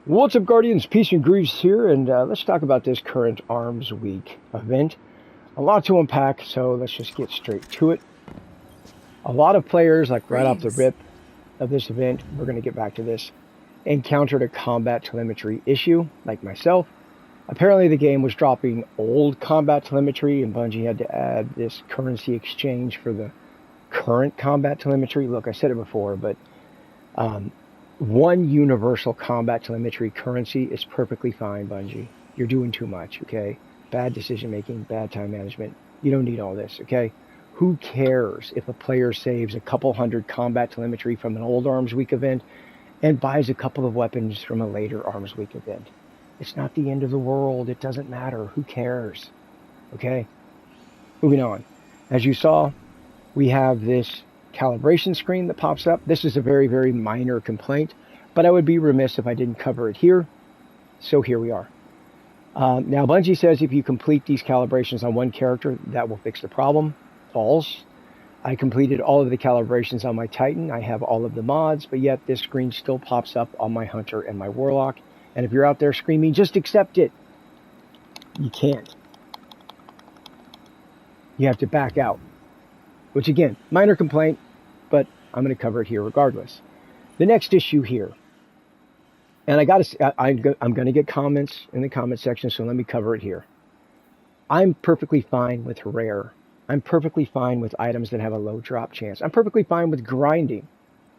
What's up, Guardians? Peace and Griefs here, and let's talk about this current Arms Week event. A lot to unpack, so let's just get straight to it. A lot of players, like right off the rip of this event, we're going to get back to this, encountered a combat telemetry issue, like myself. Apparently the game was dropping old combat telemetry, and Bungie had to add this currency exchange for the current combat telemetry. Look, I said it before, but one universal combat telemetry currency is perfectly fine, Bungie. You're doing too much, okay? Bad decision making, bad time management. You don't need all this, okay? Who cares if a player saves a couple hundred combat telemetry from an old Arms Week event and buys a couple of weapons from a later Arms Week event? It's not the end of the world. It doesn't matter. Who cares? Okay? Moving on. As you saw, we have this calibration screen that pops up. This is a very, very minor complaint, but I would be remiss if I didn't cover it here. So here we are. Now, Bungie says if you complete these calibrations on one character, that will fix the problem. False. I completed all of the calibrations on my Titan. I have all of the mods, but yet this screen still pops up on my Hunter and my Warlock. And if you're out there screaming, just accept it, you can't. You have to back out. Which, again, minor complaint, but I'm going to cover it here regardless. The next issue here, and I'm going to get comments in the comment section, so let me cover it here. I'm perfectly fine with rare. I'm perfectly fine with items that have a low drop chance. I'm perfectly fine with grinding,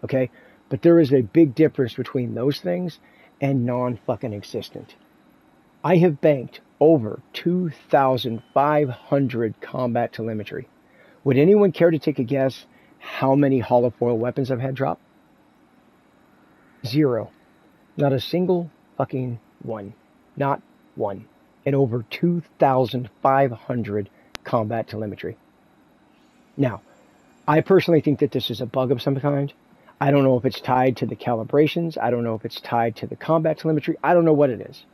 okay? But there is a big difference between those things and non-fucking existent. I have banked over 2,500 combat telemetry. Would anyone care to take a guess how many holofoil weapons I've had drop? 0. Not a single fucking one. Not one. And over 2,500 combat telemetry. Now, I personally think that this is a bug of some kind. I don't know if it's tied to the calibrations. I don't know if it's tied to the combat telemetry. I don't know what it is.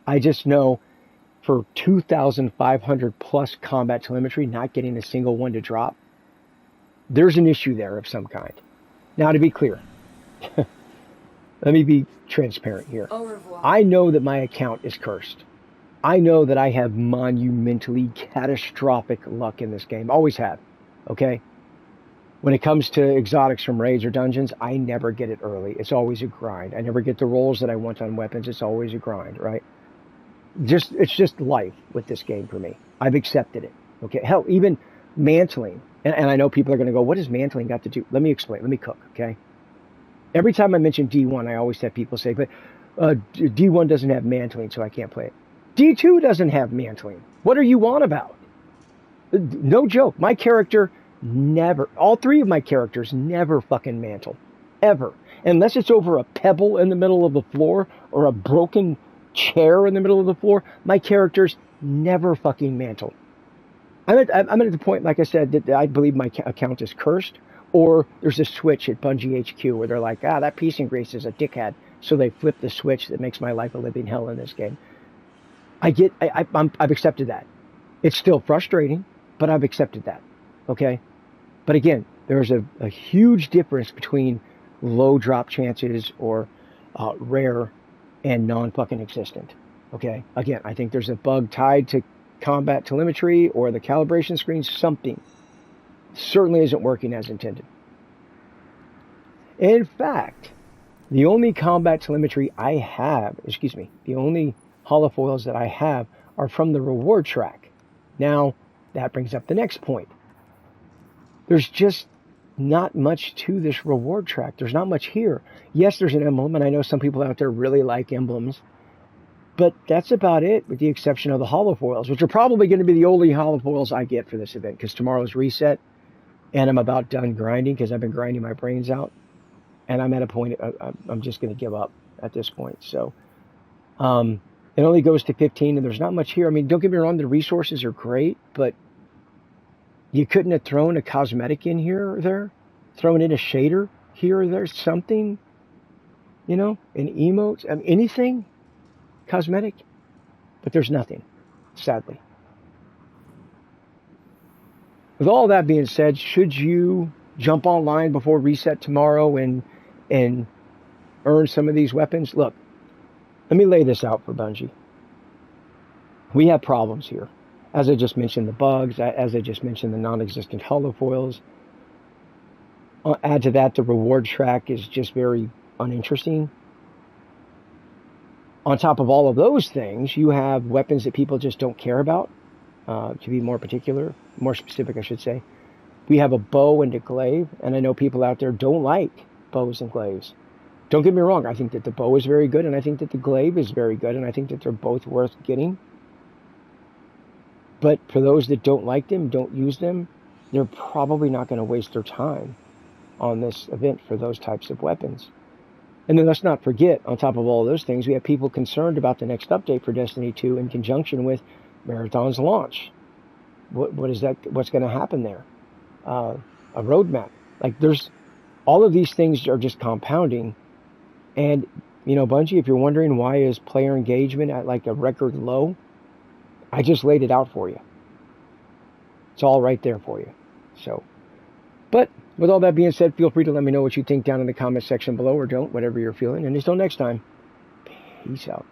I just know for 2,500 plus combat telemetry, not getting a single one to drop, there's an issue there of some kind. Now, to be clear, let me be transparent here. I know that my account is cursed. I know that I have monumentally catastrophic luck in this game. Always have, okay? When it comes to exotics from raids or dungeons, I never get it early. It's always a grind. I never get the rolls that I want on weapons. It's always a grind, right? It's just life with this game for me. I've accepted it. Okay. Hell, even mantling. And I know people are going to go, what does mantling got to do? Let me explain. Let me cook. Okay. Every time I mention D1, I always have people say, but D1 doesn't have mantling, so I can't play it. D2 doesn't have mantling. What are you on about? No joke. My character never, all three of my characters never fucking mantle. Ever. Unless it's over a pebble in the middle of the floor or a broken chair in the middle of the floor, my characters never fucking mantle. I'm at the point, like I said, that I believe my account is cursed, or there's a switch at Bungie HQ where they're like, that Peace and Grace is a dickhead, so they flip the switch that makes my life a living hell in this game. I've accepted that. It's still frustrating, but I've accepted that, okay? But again, there's a huge difference between low drop chances or rare and non-fucking existent. Okay? Again, I think there's a bug tied to combat telemetry or the calibration screen. Something certainly isn't working as intended. In fact, the only combat telemetry I have, the only holofoils that I have are from the reward track. Now, that brings up the next point. There's just not much to this reward track. There's not much here. Yes, there's an emblem, and I know some people out there really like emblems, but that's about it, with the exception of the holofoils, which are probably going to be the only holofoils I get for this event, because tomorrow's reset, and I'm about done grinding, because I've been grinding my brains out, and I'm at a point, I'm just going to give up at this point. So it only goes to 15, and there's not much here. I mean, don't get me wrong, the resources are great, but you couldn't have thrown a cosmetic in here or there? Thrown in a shader here or there? Something? You know? An emote? I mean, anything? Cosmetic? But there's nothing, sadly. With all that being said, should you jump online before reset tomorrow and earn some of these weapons? Look, Let me lay this out for Bungie. We have problems here. As I just mentioned, the bugs, as I just mentioned, the non-existent holofoils. Add to that, the reward track is just very uninteresting. On top of all of those things, you have weapons that people just don't care about. To be more particular, more specific, I should say. We have a bow and a glaive, and I know people out there don't like bows and glaives. Don't get me wrong, I think that the bow is very good, and I think that the glaive is very good, and I think that they're both worth getting. But for those that don't like them, don't use them, they're probably not going to waste their time on this event for those types of weapons. And then let's not forget, on top of all those things, we have people concerned about the next update for Destiny 2 in conjunction with Marathon's launch. What is that? What's going to happen there? A roadmap. Like, there's all of these things are just compounding. And, you know, Bungie, if you're wondering why is player engagement at like a record low, I just laid it out for you. It's all right there for you. So, but with all that being said, feel free to let me know what you think down in the comment section below, or don't, whatever you're feeling. And until next time, peace out.